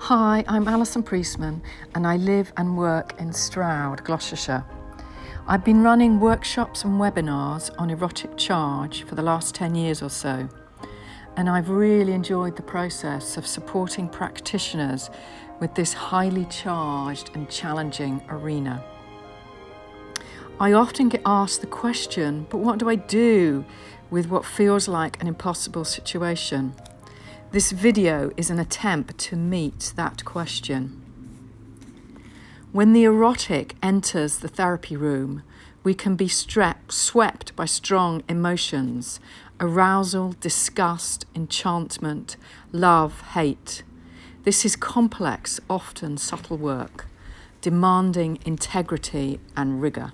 Hi, I'm Alison Priestman and I live and work in Stroud, Gloucestershire. I've been running workshops and webinars on erotic charge for the last 10 years or so, and I've really enjoyed the process of supporting practitioners with this highly charged and challenging arena. I often get asked the question, but what do I do with what feels like an impossible situation? This video is an attempt to meet that question. When the erotic enters the therapy room, we can be swept by strong emotions: arousal, disgust, enchantment, love, hate. This is complex, often subtle work, demanding integrity and rigour.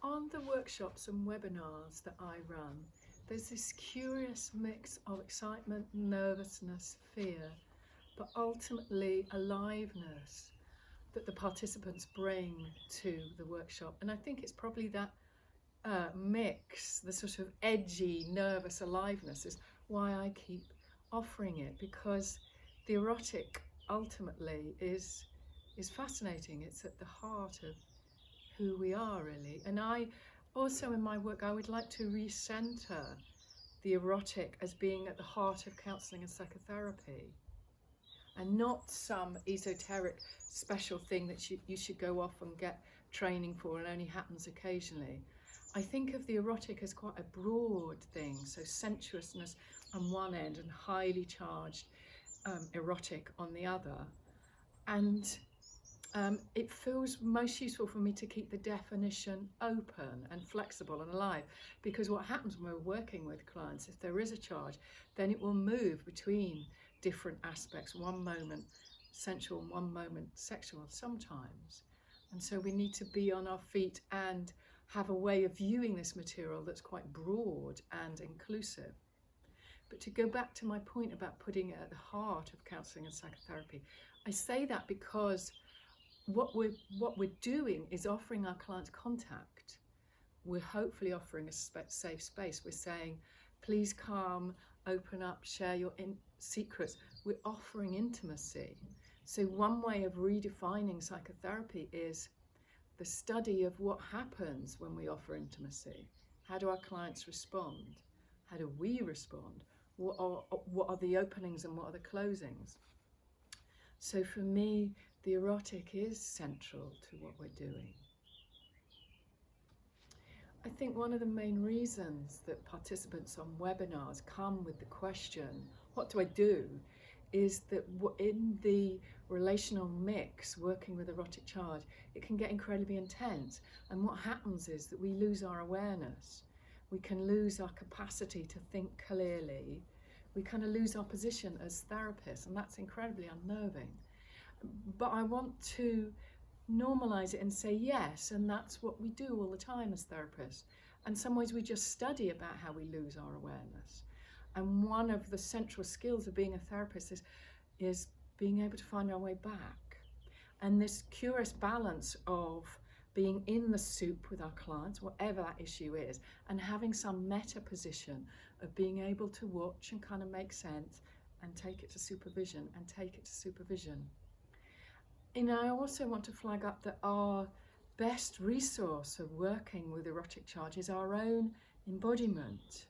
On the workshops and webinars that I run, there's this curious mix of excitement, nervousness, fear, but ultimately aliveness that the participants bring to the workshop. And I think it's probably that mix, the sort of edgy, nervous aliveness, is why I keep offering it, because the erotic ultimately is fascinating. It's at the heart of who we are, really. And I also, in my work, I would like to recenter the erotic as being at the heart of counselling and psychotherapy, and not some esoteric special thing that you should go off and get training for and only happens occasionally. I think of the erotic as quite a broad thing, so sensuousness on one end and highly charged erotic on the other. And it feels most useful for me to keep the definition open and flexible and alive, because what happens when we're working with clients, if there is a charge, then it will move between different aspects, one moment sensual and one moment sexual sometimes. And so we need to be on our feet and have a way of viewing this material that's quite broad and inclusive. But to go back to my point about putting it at the heart of counselling and psychotherapy, I say that because what we're doing is offering our clients contact. We're hopefully offering a safe space. We're saying, please come, open up, share your secrets. We're offering intimacy. So one way of redefining psychotherapy is the study of what happens when we offer intimacy. How do our clients respond? How do we respond? What are the openings and what are the closings? So for me, the erotic is central to what we're doing. I think one of the main reasons that participants on webinars come with the question, what do I do? Is that in the relational mix, working with erotic charge, it can get incredibly intense. And what happens is that we lose our awareness. We can lose our capacity to think clearly. We kind of lose our position as therapists, and that's incredibly unnerving. But I want to normalize it and say yes, and that's what we do all the time as therapists. And some ways we just study about how we lose our awareness. And one of the central skills of being a therapist is being able to find our way back. And this curious balance of being in the soup with our clients, whatever that issue is, and having some meta position of being able to watch and kind of make sense and take it to supervision and take it to supervision. I also want to flag up that our best resource of working with erotic charge is our own embodiment.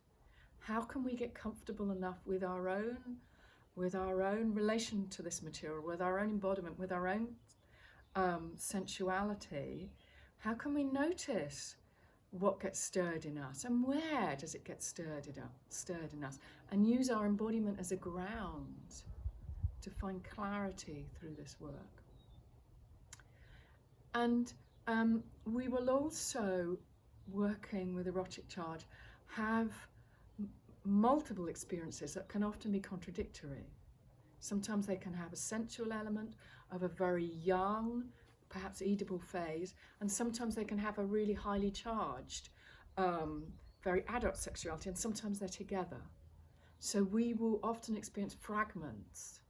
How can we get comfortable enough with our own relation to this material, with our own embodiment, with our own sensuality? How can we notice what gets stirred in us and where does it get stirred in us, and use our embodiment as a ground to find clarity through this work? And we will also, working with erotic charge, have multiple experiences that can often be contradictory. Sometimes they can have a sensual element of a very young, perhaps Oedipal phase, and sometimes they can have a really highly charged, very adult sexuality, and sometimes they're together. So we will often experience fragments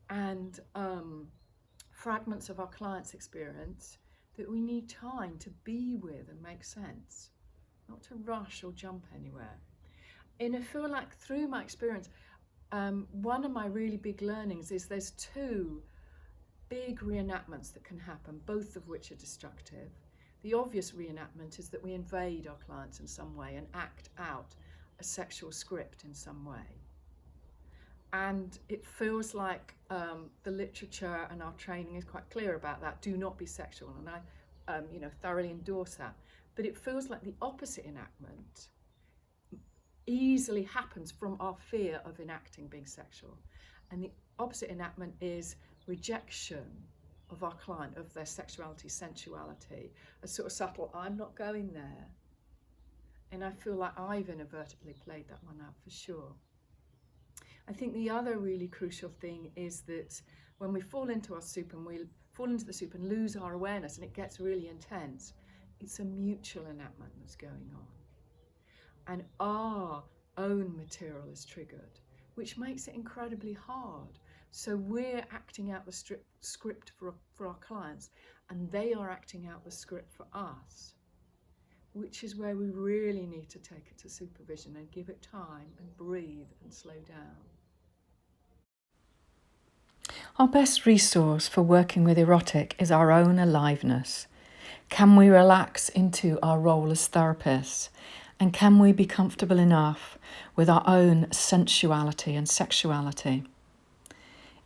and fragments of our client's experience that we need time to be with and make sense, not to rush or jump anywhere. And I feel like through my experience, one of my really big learnings is there's two big reenactments that can happen, both of which are destructive. The obvious reenactment is that we invade our clients in some way and act out a sexual script in some way. And it feels like the literature and our training is quite clear about that. Do not be sexual, and I thoroughly endorse that. But it feels like the opposite enactment easily happens from our fear of enacting being sexual. And the opposite enactment is rejection of our client, of their sexuality, sensuality, a sort of subtle, I'm not going there. And I feel like I've inadvertently played that one out for sure. I think the other really crucial thing is that when we fall into our soup and we fall into the soup and lose our awareness and it gets really intense, it's a mutual enactment that's going on. And our own material is triggered, which makes it incredibly hard. So we're acting out the script for our clients, and they are acting out the script for us, which is where we really need to take it to supervision and give it time and breathe and slow down. Our best resource for working with erotic is our own aliveness. Can we relax into our role as therapists? And can we be comfortable enough with our own sensuality and sexuality?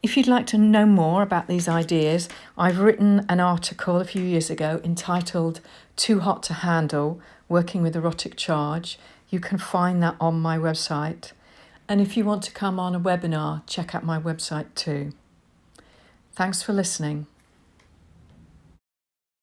If you'd like to know more about these ideas, I've written an article a few years ago entitled Too Hot to Handle, Working with Erotic Charge. You can find that on my website. And if you want to come on a webinar, check out my website too. Thanks for listening.